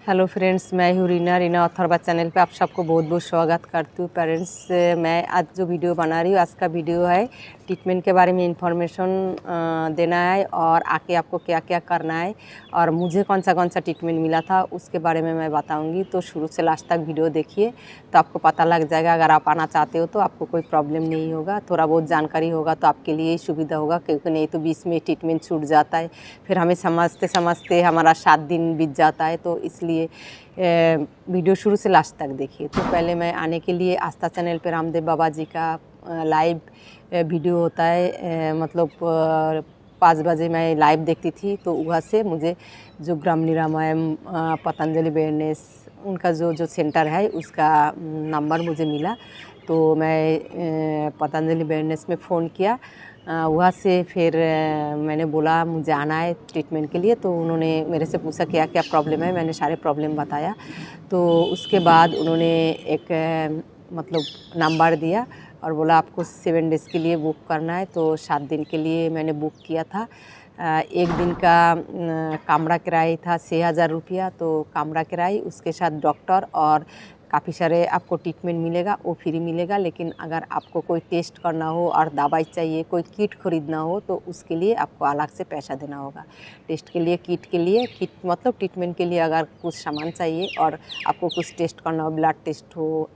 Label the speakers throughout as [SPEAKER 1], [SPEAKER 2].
[SPEAKER 1] Hello friends, मैं हूँ Reena Atharva channel पे आप सबको बहुत बहुत स्वागत करती हूँ। पेरेंट्स, मैं आज जो वीडियो बना रही हूँ, आज का वीडियो है ट्रीटमेंट के बारे में इंफॉर्मेशन देना है और आके आपको क्या क्या करना है और मुझे कौन सा ट्रीटमेंट मिला था उसके बारे में मैं बताऊँगी। तो शुरू से लास्ट तक वीडियो देखिए तो आपको पता लग जाएगा। अगर आप आना चाहते हो तो आपको कोई प्रॉब्लम नहीं होगा, थोड़ा बहुत जानकारी होगा तो आपके लिए ही सुविधा होगा, क्योंकि नहीं तो बीच में ट्रीटमेंट छूट जाता है, फिर हमें समझते समझते हमारा 7 दिन बीत जाता है। तो इसलिए वीडियो शुरू से लास्ट तक देखिए। तो पहले मैं आने के लिए आस्था चैनल पर रामदेव बाबा जी का लाइव वीडियो होता है, मतलब 5 बजे मैं लाइव देखती थी। तो वहाँ से मुझे जो ग्राम निरामयम पतंजलि वेलनेस उनका जो सेंटर है उसका नंबर मुझे मिला। तो मैं पतंजलि वेलनेस में फ़ोन किया। वहाँ से फिर मैंने बोला मुझे आना है ट्रीटमेंट के लिए। तो उन्होंने मेरे से पूछा क्या क्या प्रॉब्लम है, मैंने सारे प्रॉब्लम बताया। तो उसके बाद उन्होंने एक मतलब नंबर दिया और बोला आपको 7 डेज़ के लिए बुक करना है। तो 7 दिन के लिए मैंने बुक किया था। एक दिन का कमरा किराया था 6,000 रुपया। तो कमरा किराया, उसके साथ डॉक्टर और काफ़ी सारे आपको ट्रीटमेंट मिलेगा, वो फ्री मिलेगा। लेकिन अगर आपको कोई टेस्ट करना हो और दवाई चाहिए, कोई किट खरीदना हो तो उसके लिए आपको अलग से पैसा देना होगा। टेस्ट के लिए, किट मतलब ट्रीटमेंट के लिए अगर कुछ सामान चाहिए और आपको कुछ टेस्ट करना हो, ब्लड टेस्ट हो,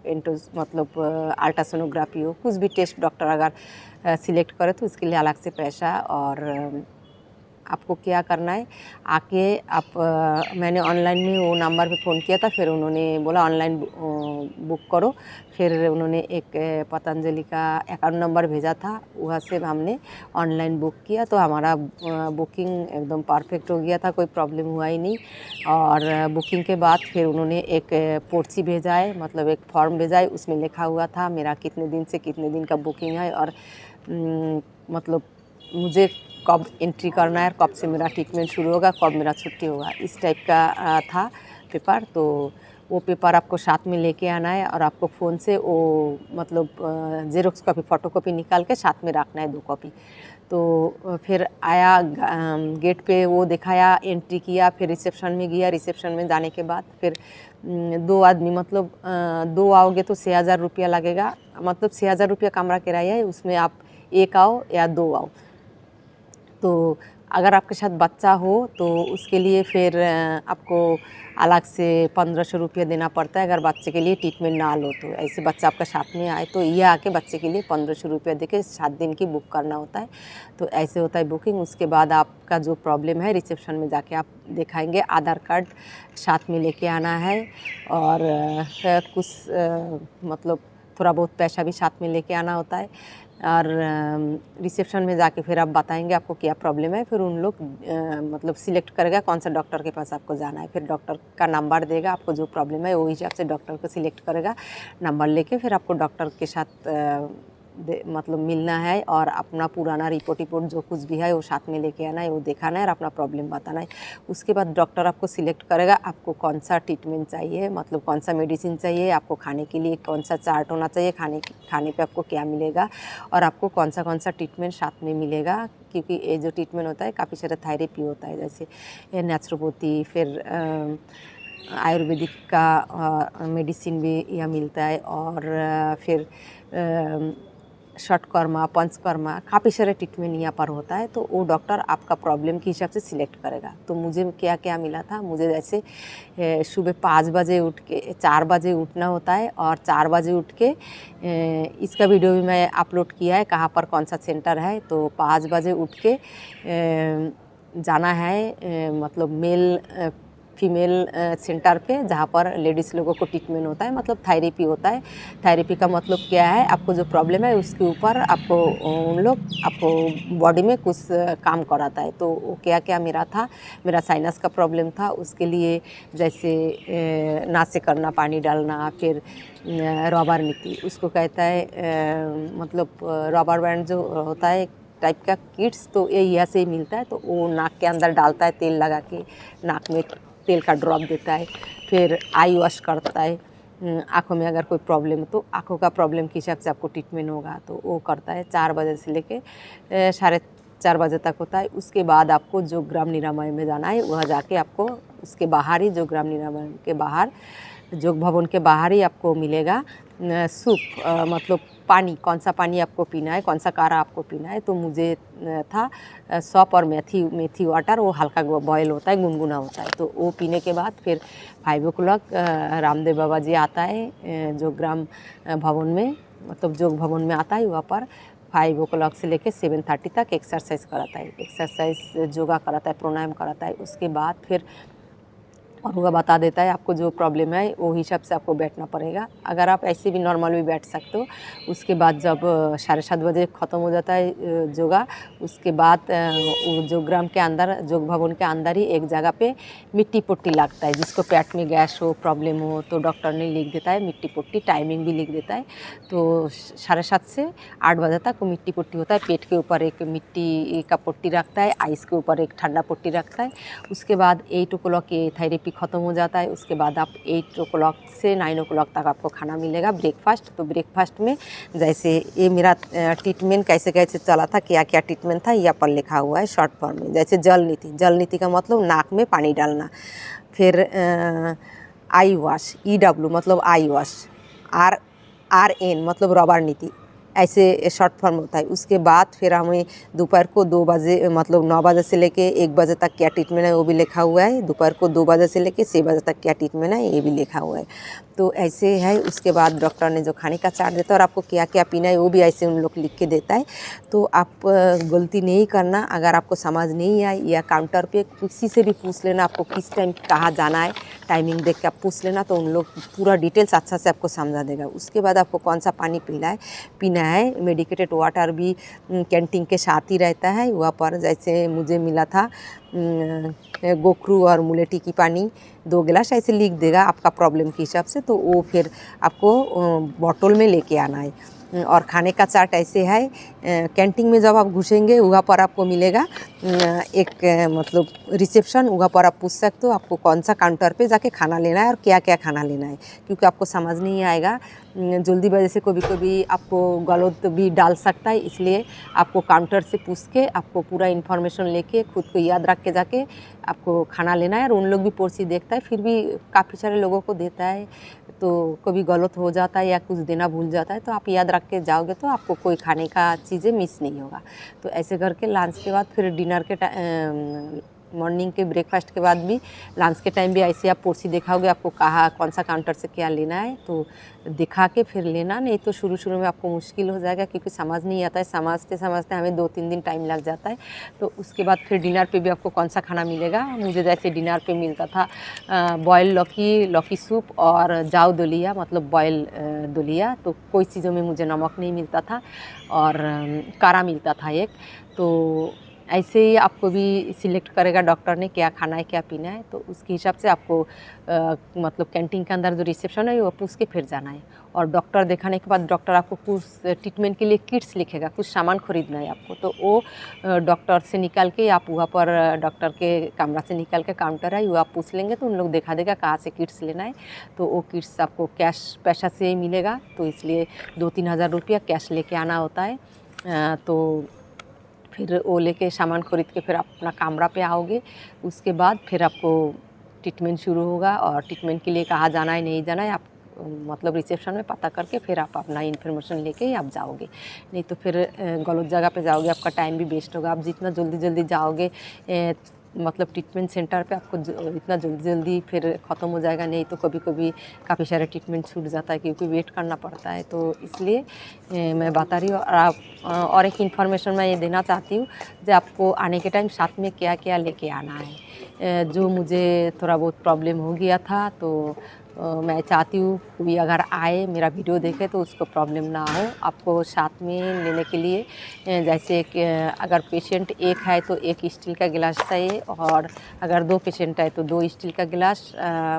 [SPEAKER 1] मतलब अल्ट्रासोनोग्राफी हो, कुछ भी टेस्ट डॉक्टर अगर सिलेक्ट करे तो उसके लिए अलग से पैसा। और आपको क्या करना है, आके आप मैंने ऑनलाइन में वो नंबर पे फ़ोन किया था। फिर उन्होंने बोला ऑनलाइन बुक करो। फिर उन्होंने एक पतंजलि का अकाउंट नंबर भेजा था, वहाँ से हमने ऑनलाइन बुक किया। तो हमारा बुकिंग एकदम परफेक्ट हो गया था, कोई प्रॉब्लम हुआ ही नहीं। और बुकिंग के बाद फिर उन्होंने एक पर्ची भेजा है, मतलब एक फॉर्म भेजा है, उसमें लिखा हुआ था मेरा कितने दिन से कितने दिन का बुकिंग है और मतलब मुझे कब एंट्री करना है, कब से मेरा ट्रीटमेंट शुरू होगा, कब मेरा छुट्टी होगा, इस टाइप का था पेपर। तो वो पेपर आपको साथ में लेके आना है और आपको फ़ोन से वो मतलब जेरोक्स कॉपी, फ़ोटोकॉपी निकाल के साथ में रखना है 2 कॉपी। तो फिर आया गेट पे, वो दिखाया, एंट्री किया, फिर रिसेप्शन में गया। रिसेप्शन में जाने के बाद फिर 2 आदमी, मतलब 2 आओगे तो 6,000 रुपया लगेगा, मतलब 6,000 रुपया कमरा किराया है, उसमें आप 1 आओ या 2 आओ। तो अगर आपके साथ बच्चा हो तो उसके लिए फिर आपको अलग से 1,500 रुपया देना पड़ता है अगर बच्चे के लिए ट्रीटमेंट ना लो तो। ऐसे बच्चा आपका साथ में आए तो ये आके बच्चे के लिए 1,500 रुपया देके 7 दिन की बुक करना होता है। तो ऐसे होता है बुकिंग। उसके बाद आपका जो प्रॉब्लम है रिसेप्शन में जाके आप दिखाएंगे, आधार कार्ड साथ में लेके आना है और कुछ मतलब थोड़ा बहुत पैसा भी साथ में लेके आना होता है। और रिसेप्शन में जाके फिर आप बताएंगे आपको क्या प्रॉब्लम है। फिर उन लोग मतलब सिलेक्ट करेगा कौन सा डॉक्टर के पास आपको जाना है। फिर डॉक्टर का नंबर देगा, आपको जो प्रॉब्लम है वो हिसाब से डॉक्टर को सिलेक्ट करेगा। नंबर लेके फिर आपको डॉक्टर के साथ मतलब मिलना है और अपना पुराना रिपोर्ट जो कुछ भी है वो साथ में लेके आना है, वो दिखाना है और अपना प्रॉब्लम बताना है। उसके बाद डॉक्टर आपको सिलेक्ट करेगा आपको कौन सा ट्रीटमेंट चाहिए, मतलब कौन सा मेडिसिन चाहिए, आपको खाने के लिए कौन सा चार्ट होना चाहिए, खाने पे आपको क्या मिलेगा और आपको कौन सा साथ में मिलेगा। क्योंकि ये जो ट्रीटमेंट होता है काफ़ी सारा थेरेपी होता है, जैसे नेचुरोपैथी, फिर आयुर्वेदिक का मेडिसिन भी यहाँ मिलता है और फिर षटकर्मा, पंचकर्मा, काफ़ी सारे ट्रीटमेंट यहाँ पर होता है। तो वो डॉक्टर आपका प्रॉब्लम के हिसाब से सिलेक्ट करेगा। तो मुझे क्या क्या मिला था, मुझे जैसे सुबह 5 बजे उठ के 4 बजे उठना होता है और 4 बजे उठ के इसका वीडियो भी मैं अपलोड किया है कहाँ पर कौन सा सेंटर है। तो 5 बजे उठ के जाना है, मतलब मेल फीमेल सेंटर पे जहाँ पर लेडीज़ लोगों को ट्रीटमेंट होता है, मतलब थेरेपी होता है। थेरेपी का मतलब क्या है, आपको जो प्रॉब्लम है उसके ऊपर आपको उन लोग आपको बॉडी में कुछ काम कराता है। तो वो क्या क्या मेरा था, मेरा साइनस का प्रॉब्लम था, उसके लिए जैसे नाक से करना, पानी डालना, फिर रबर नीति उसको कहता है, मतलब रबर बैंड जो होता है टाइप का किट्स, तो ये यहाँ से ही मिलता है। तो वो नाक के अंदर डालता है, तेल लगा के नाक में तेल का ड्रॉप देता है। फिर आई वॉश करता है, आँखों में अगर कोई प्रॉब्लम तो आँखों का प्रॉब्लम के हिसाब से आपको ट्रीटमेंट होगा तो वो करता है। 4 बजे से लेके 4 बजे तक होता है। उसके बाद आपको जो ग्राम निरामय में जाना है वह जाके आपको उसके बाहर ही, जो ग्राम निरामय के बाहर, योग भवन के बाहर ही आपको मिलेगा सूप, मतलब पानी, कौन सा पानी आपको पीना है, कौन सा काढ़ा आपको पीना है। तो मुझे था सौंफ और मेथी वाटर, वो हल्का बॉयल होता है, गुनगुना होता है। तो वो पीने के बाद फिर 5 o'clock रामदेव बाबा जी आता है जो ग्राम भवन में, मतलब योग भवन में आता है। वहाँ पर 5 o'clock से लेके 7:30 तक एक्सरसाइज कराता है, एक्सरसाइज योगा कराता है, प्राणायाम कराता है। उसके बाद फिर और वह बता देता है आपको जो प्रॉब्लम है वो हिसाब से आपको बैठना पड़ेगा। अगर आप ऐसे भी नॉर्मल भी बैठ सकते हो। उसके बाद जब 7:30 बजे ख़त्म हो जाता है योगा, उसके बाद जो ग्राम के अंदर, योग भवन के अंदर ही एक जगह पे मिट्टी पुट्टी लगता है। जिसको पेट में गैस हो, प्रॉब्लम हो, तो डॉक्टर ने लिख देता है मिट्टी पुट्टी, टाइमिंग भी लिख देता है। तो 7:30 से 8 बजे तक वो मिट्टी पुट्टी होता है। पेट के ऊपर एक मिट्टी का पुट्टी रखता है, आइस के ऊपर एक ठंडा पुट्टी रखता है। उसके बाद 8 o'clock ये थेरेपी ख़त्म हो जाता है। उसके बाद आप 8 o'clock से 9 o'clock तक आपको खाना मिलेगा, ब्रेकफास्ट। तो ब्रेकफास्ट में जैसे ये मेरा ट्रीटमेंट कैसे कैसे चला था, क्या क्या ट्रीटमेंट था, यहाँ पर लिखा हुआ है शॉर्ट फॉर्म में। जैसे जल नीति का मतलब नाक में पानी डालना। फिर आई वॉश, EW मतलब आई वॉश, RN मतलब रबर नीति, ऐसे शॉर्ट फॉर्म होता है। उसके बाद फिर हमें दोपहर को 2 बजे, मतलब 9 बजे से लेके 1 बजे तक क्या ट्रीटमेंट है वो भी लिखा हुआ है। दोपहर को 2 बजे से लेके 6 बजे तक क्या ट्रीटमेंट है ये भी लिखा हुआ है। तो ऐसे है। उसके बाद डॉक्टर ने जो खाने का चार्ट देता है और आपको क्या क्या पीना है वो भी ऐसे उन लोग लिख के देता है। तो आप गलती नहीं करना। अगर आपको समझ नहीं आए या काउंटर पे किसी से भी पूछ लेना, आपको किस टाइम कहाँ जाना है, टाइमिंग देख के आप पूछ लेना, तो उन लोग पूरा डिटेल्स अच्छा से आपको समझा देगा। उसके बाद आपको कौन सा पानी पीना है। मेडिकेटेड वाटर भी कैंटीन के साथ ही रहता है वहाँ पर। जैसे मुझे मिला था गोखरू और मुलेठी की पानी 2 गिलास, ऐसे लिख देगा आपका प्रॉब्लम के हिसाब से। तो वो फिर आपको बॉटल में लेके आना है। और खाने का चार्ट ऐसे है। कैंटीन में जब आप घुसेंगे वहाँ पर आपको मिलेगा एक मतलब रिसेप्शन, वहाँ पर आप पूछ सकते हो आपको कौन सा काउंटर पे जाके खाना लेना है और क्या क्या खाना लेना है। क्योंकि आपको समझ नहीं आएगा, जल्दी वजह से कभी कभी आपको गलत भी डाल सकता है। इसलिए आपको काउंटर से पूछ के आपको पूरा इन्फॉर्मेशन लेके खुद को याद रख के जाके आपको खाना लेना है। और उन लोग भी पर्ची देखता है, फिर भी काफ़ी सारे लोगों को देता है। तो कभी गलत हो जाता है या कुछ देना भूल जाता है, तो आप याद रख के जाओगे तो आपको कोई खाने का चीज़ें मिस नहीं होगा। तो ऐसे करके लंच के बाद फिर डिनर के मॉर्निंग के ब्रेकफास्ट के बाद भी लंच के टाइम भी ऐसे आप पर्ची दिखाओगे, आपको कहाँ कौन सा काउंटर से क्या लेना है तो दिखा के फिर लेना। नहीं तो शुरू में आपको मुश्किल हो जाएगा, क्योंकि समझ नहीं आता है। समझते हमें 2-3 दिन टाइम लग जाता है। तो उसके बाद फिर डिनर पे भी आपको कौन सा खाना मिलेगा। मुझे जैसे डिनर पे मिलता था बॉयल लौकी सूप और जाऊ दलिया, मतलब बॉयल दलिया। तो कोई चीज़ों में मुझे नमक नहीं मिलता था और काढ़ा मिलता था एक। तो ऐसे ही आपको भी सिलेक्ट करेगा डॉक्टर ने क्या खाना है क्या पीना है। तो उसके हिसाब से आपको मतलब कैंटीन के अंदर जो रिसेप्शन है वो पूछ के फिर जाना है। और डॉक्टर दिखाने के बाद डॉक्टर आपको कुछ ट्रीटमेंट के लिए किट्स लिखेगा, कुछ सामान खरीदना है आपको। तो वो डॉक्टर से निकाल के आप वहाँ पर डॉक्टर के कमरा से निकाल के काउंटर है वो आप पूछ लेंगे, तो उन लोग दिखा देगा कहाँ से किट्स लेना है। तो वो किट्स आपको कैश पैसा से ही मिलेगा। तो इसलिए 2-3 हज़ार रुपया कैश लेके आना होता है। तो फिर वो लेके सामान खरीद के फिर आप अपना कमरा पे आओगे। उसके बाद फिर आपको ट्रीटमेंट शुरू होगा। और ट्रीटमेंट के लिए कहाँ जाना है नहीं जाना है आप मतलब रिसेप्शन में पता करके फिर आप अपना इन्फॉर्मेशन लेके आप जाओगे। नहीं तो फिर गलत जगह पे जाओगे, आपका टाइम भी वेस्ट होगा। आप जितना जल्दी जाओगे मतलब ट्रीटमेंट सेंटर पे, आपको इतना जल्दी फिर ख़त्म हो जाएगा। नहीं तो कभी काफ़ी सारे ट्रीटमेंट छूट जाता है, क्योंकि वेट करना पड़ता है। तो इसलिए मैं बता रही हूँ। और आप और एक इन्फॉर्मेशन मैं ये देना चाहती हूँ कि आपको आने के टाइम साथ में क्या क्या लेके आना है। जो मुझे थोड़ा बहुत प्रॉब्लम हो गया था, तो मैं चाहती हूँ कोई अगर आए मेरा वीडियो देखे तो उसको प्रॉब्लम ना हो। आपको साथ में लेने के लिए जैसे एक अगर पेशेंट एक है तो एक स्टील का गिलास चाहिए, और अगर 2 पेशेंट है तो 2 स्टील का गिलास।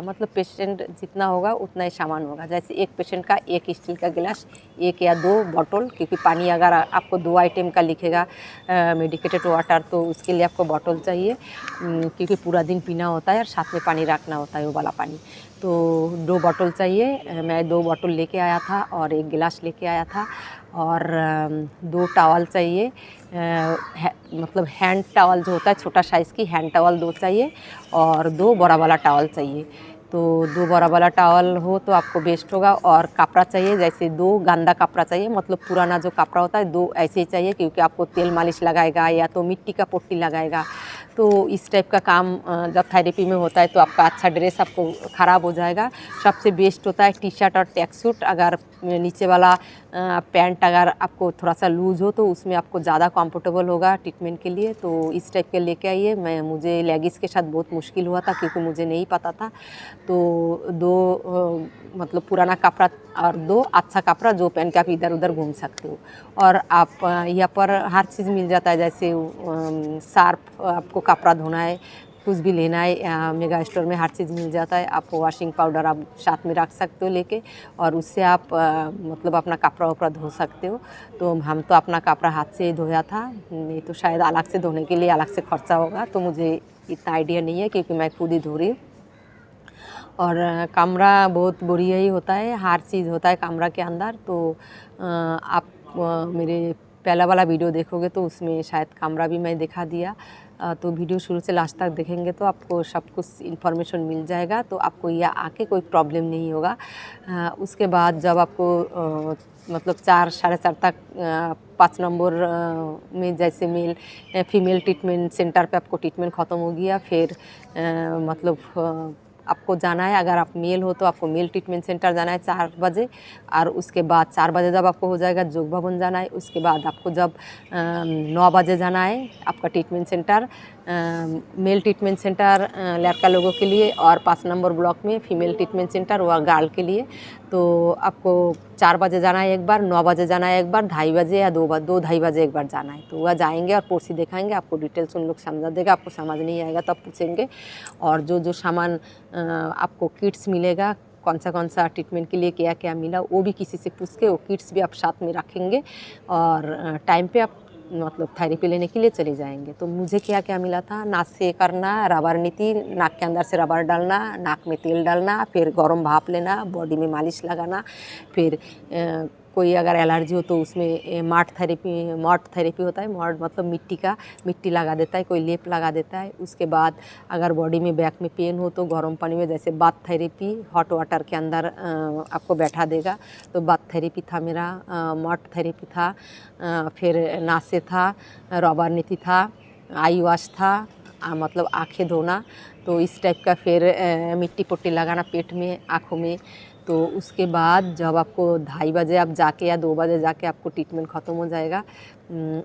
[SPEAKER 1] मतलब पेशेंट जितना होगा उतना ही सामान होगा। जैसे एक पेशेंट का 1 स्टील का गिलास, 1 या 2 बॉटल, क्योंकि पानी अगर आपको 2 आइटम का लिखेगा मेडिकेटेड वाटर, तो उसके लिए आपको बॉटल चाहिए, क्योंकि पूरा दिन पीना होता है और साथ में पानी रखना होता है वो वाला पानी। तो 2 बॉटल चाहिए। मैं 2 बॉटल लेके आया था और 1 गिलास लेके आया था और 2 टॉवल चाहिए, मतलब हैंड टॉवल जो होता है छोटा साइज़ की हैंड टॉवल 2 चाहिए और 2 बड़ा वाला टॉवल चाहिए। तो 2 बड़ा वाला टॉवल हो तो आपको बेस्ट होगा। और कपड़ा चाहिए, जैसे 2 गंदा कपड़ा चाहिए, मतलब पुराना जो कपड़ा होता है 2 ऐसे ही चाहिए, क्योंकि आपको तेल मालिश लगाएगा या तो मिट्टी का पुट्टी लगाएगा। तो इस टाइप का काम जब थेरेपी में होता है तो आपका अच्छा ड्रेस आपको ख़राब हो जाएगा। सबसे बेस्ट होता है टी शर्ट और ट्रैक सूट। अगर नीचे वाला पैंट अगर आपको थोड़ा सा लूज़ हो तो उसमें आपको ज़्यादा कंफर्टेबल होगा ट्रीटमेंट के लिए। तो इस टाइप के लेके आइए। मुझे लेगिंग्स के साथ बहुत मुश्किल हुआ था, क्योंकि मुझे नहीं पता था। तो 2 मतलब पुराना कपड़ा और 2 अच्छा कपड़ा जो पहन के आप इधर उधर घूम सकते हो। और आप यहाँ पर हर चीज़ मिल जाता है, जैसे सर्फ, आपको कपड़ा धोना है, कुछ भी लेना है, मेगा स्टोर में हर चीज़ मिल जाता है। आप वॉशिंग पाउडर आप साथ में रख सकते हो लेके, और उससे आप मतलब अपना कपड़ा वपड़ा धो सकते हो। तो हम तो अपना कपड़ा हाथ से ही धोया था, नहीं तो शायद अलग से धोने के लिए अलग से खर्चा होगा। तो मुझे इतना आइडिया नहीं है, क्योंकि मैं खुद ही धो रही हूँ। और कमरा बहुत बढ़िया ही होता है, हर चीज़ होता है कमरा के अंदर। तो आप मेरे पहला वाला वीडियो देखोगे तो उसमें शायद कमरा भी मैं दिखा दिया। तो वीडियो शुरू से लास्ट तक देखेंगे तो आपको सब कुछ इन्फॉर्मेशन मिल जाएगा, तो आपको यह आके कोई प्रॉब्लम नहीं होगा। उसके बाद जब आपको मतलब 4 साढ़े 4 तक 5 नंबर में जैसे फीमेल ट्रीटमेंट सेंटर पे आपको ट्रीटमेंट ख़त्म हो गया, फिर मतलब आपको जाना है। अगर आप मेल हो तो आपको मेल ट्रीटमेंट सेंटर जाना है 4 बजे, और उसके बाद 4 बजे जब आपको हो जाएगा जोग भवन जाना है। उसके बाद आपको जब 9 बजे जाना है आपका treatment centre, male treatment centre लड़का लोगों के लिए, और 5 नंबर ब्लॉक में फीमेल ट्रीटमेंट सेंटर वह गर्ल के लिए। तो आपको 4 बजे जाना है एक बार, 9 बजे जाना है एक बार, 2:30 बजे या 2 ढाई बजे एक बार जाना है। तो वह जाएंगे और पोर्सी दिखाएंगे, आपको डिटेल्स उन लोग समझा देगा। आपको समझ नहीं आएगा तब पूछेंगे। और जो सामान आपको किट्स मिलेगा, कौन सा ट्रीटमेंट के लिए क्या क्या मिला, वो भी किसी से पूछ के वो किट्स भी आप साथ में रखेंगे। और टाइम पे आप मतलब थेरेपी लेने के लिए चले जाएंगे। तो मुझे क्या क्या मिला था, नाक से करना, रबर नीति, नाक के अंदर से रबर डालना, नाक में तेल डालना, फिर गर्म भाप लेना, बॉडी में मालिश लगाना, फिर कोई अगर एलर्जी हो तो उसमें मार्ट थेरेपी होता है। मार्ट मतलब मिट्टी लगा देता है, कोई लेप लगा देता है। उसके बाद अगर बॉडी में बैक में पेन हो तो गर्म पानी में जैसे बाथ थेरेपी, हॉट वाटर के अंदर आपको बैठा देगा। तो बाथ थेरेपी था मेरा, मार्ट थेरेपी था, फिर नासे था, रबर नीति था, आई वॉश था, मतलब आँखें धोना। तो इस टाइप का फिर मिट्टी पुट्टी लगाना पेट में, आँखों में। तो उसके बाद जब आपको 2:30 बजे आप जाके या 2 बजे जाके आपको ट्रीटमेंट ख़त्म हो जाएगा,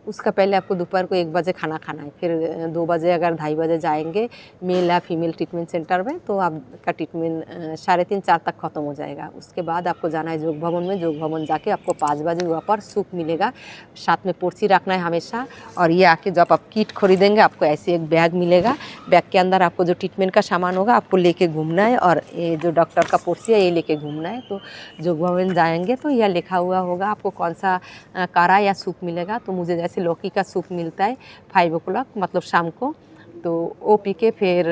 [SPEAKER 1] उसका पहले आपको दोपहर को 1 बजे खाना खाना है। फिर 2 बजे अगर 2:30 बजे जाएंगे मेल या फीमेल ट्रीटमेंट सेंटर में, तो आपका ट्रीटमेंट 3:30 4 तक ख़त्म हो जाएगा। उसके बाद आपको जाना है जोग भवन में। जोग भवन जाके आपको 5 बजे वहाँ पर सूप मिलेगा, साथ में पोर्सी रखना है हमेशा। और ये आके जब आप किट खरीदेंगे आपको ऐसे एक बैग मिलेगा, बैग के अंदर आपको जो ट्रीटमेंट का सामान होगा आपको लेके घूमना है, और ये जो डॉक्टर का पोर्सी है ये लेके घूमना है। तो जोग भवन जाएंगे तो यह लिखा हुआ होगा आपको कौन सा काढ़ा या सूप मिलेगा। तो मुझे जैसे लौकी का सूप मिलता है 5 o'clock मतलब शाम को, तो वो पी के फिर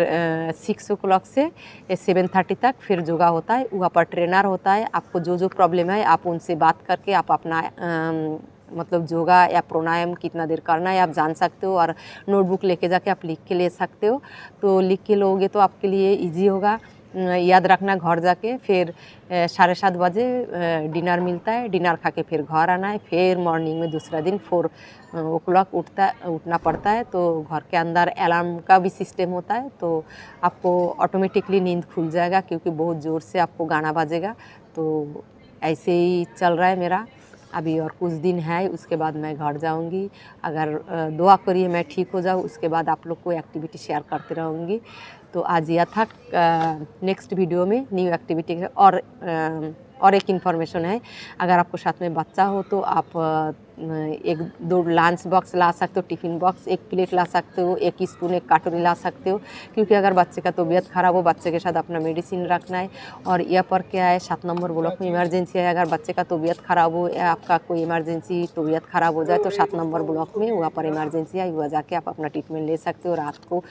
[SPEAKER 1] 6 o'clock से 7:30 तक फिर योगा होता है। वहाँ पर ट्रेनर होता है, आपको जो प्रॉब्लम है आप उनसे बात करके आप अपना मतलब योगा या प्राणायाम कितना देर करना है आप जान सकते हो, और नोटबुक लेके जाके आप लिख के ले सकते हो। तो लिख के लोगे तो आपके लिए इजी होगा याद रखना। घर जाके फिर 7:30 बजे डिनर मिलता है, डिनर खा के फिर घर आना है। फिर मॉर्निंग में दूसरा दिन 4 o'clock उठना पड़ता है। तो घर के अंदर अलार्म का भी सिस्टम होता है, तो आपको ऑटोमेटिकली नींद खुल जाएगा, क्योंकि बहुत ज़ोर से आपको गाना बजेगा। तो ऐसे ही चल रहा है मेरा अभी, और कुछ दिन है उसके बाद मैं घर जाऊंगी। अगर दुआ करिए मैं ठीक हो जाऊँ, उसके बाद आप लोग को एक्टिविटी शेयर करते रहूँगी। तो आज यह था। नेक्स्ट वीडियो में न्यू एक्टिविटी और एक इन्फॉर्मेशन है। अगर आपको साथ में बच्चा हो तो आप एक दो लंच बॉक्स ला सकते हो, टिफ़िन बॉक्स, एक प्लेट ला सकते हो, एक स्पून, एक कटोरी ला सकते हो, क्योंकि अगर बच्चे का तबीयत ख़राब हो, बच्चे के साथ अपना मेडिसिन रखना है। और यहाँ पर क्या है, 7 नंबर ब्लॉक में इमरजेंसी है। अगर बच्चे का तबीयत ख़राब हो या आपका कोई इमरजेंसी तबीयत ख़राब हो जाए तो 7 नंबर ब्लॉक में वहाँ पर इमरजेंसी है, वहाँ जाके आप अपना ट्रीटमेंट ले सकते हो। रात को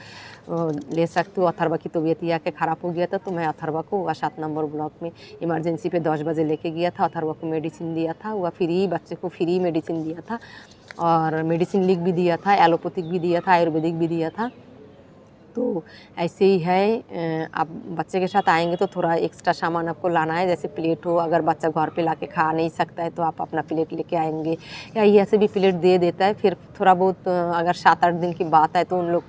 [SPEAKER 1] ले सकते हो। अथर्वा की तबीयत यहाँ के ख़राब हो गया था तो मैं अथर्वा को वह 7 नंबर ब्लॉक में इमरजेंसी पे 10 बजे लेके गया था। अथर्वा को मेडिसिन दिया था, वह फ्री, बच्चे को फ्री मेडिसिन दिया था और मेडिसिन लिख भी दिया था, एलोपैथिक भी दिया था, आयुर्वेदिक भी दिया था। तो ऐसे ही है, आप बच्चे के साथ आएंगे तो थोड़ा एक्स्ट्रा सामान आपको लाना है, जैसे प्लेट हो, अगर बच्चा घर पे लाके खा नहीं सकता है तो आप अपना प्लेट लेके आएंगे, या ये ऐसे भी प्लेट दे देता है। फिर थोड़ा बहुत अगर 7-8 दिन की बात है तो उन लोग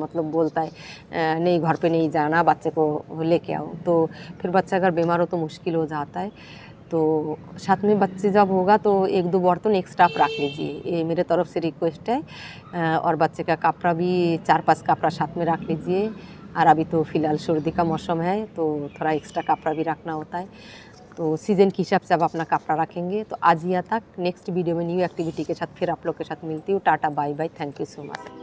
[SPEAKER 1] मतलब बोलता है नहीं घर पे नहीं जाना, बच्चे को लेके आओ। तो फिर बच्चा अगर बीमार हो तो मुश्किल हो जाता है। तो साथ में बच्चे जब होगा तो 1-2 बर्तन एक्स्ट्रा आप रख लीजिए, ये मेरे तरफ से रिक्वेस्ट है। और बच्चे का कपड़ा भी 4-5 कपड़ा साथ में रख लीजिए। और अभी तो फ़िलहाल सर्दी का मौसम है तो थोड़ा एक्स्ट्रा कपड़ा भी रखना होता है। तो सीज़न के हिसाब से आप अपना कपड़ा रखेंगे। तो आज यहाँ तक, नेक्स्ट वीडियो में न्यू एक्टिविटी के साथ फिर आप लोग के साथ मिलती हूँ। Tata, bye bye, thank you so much.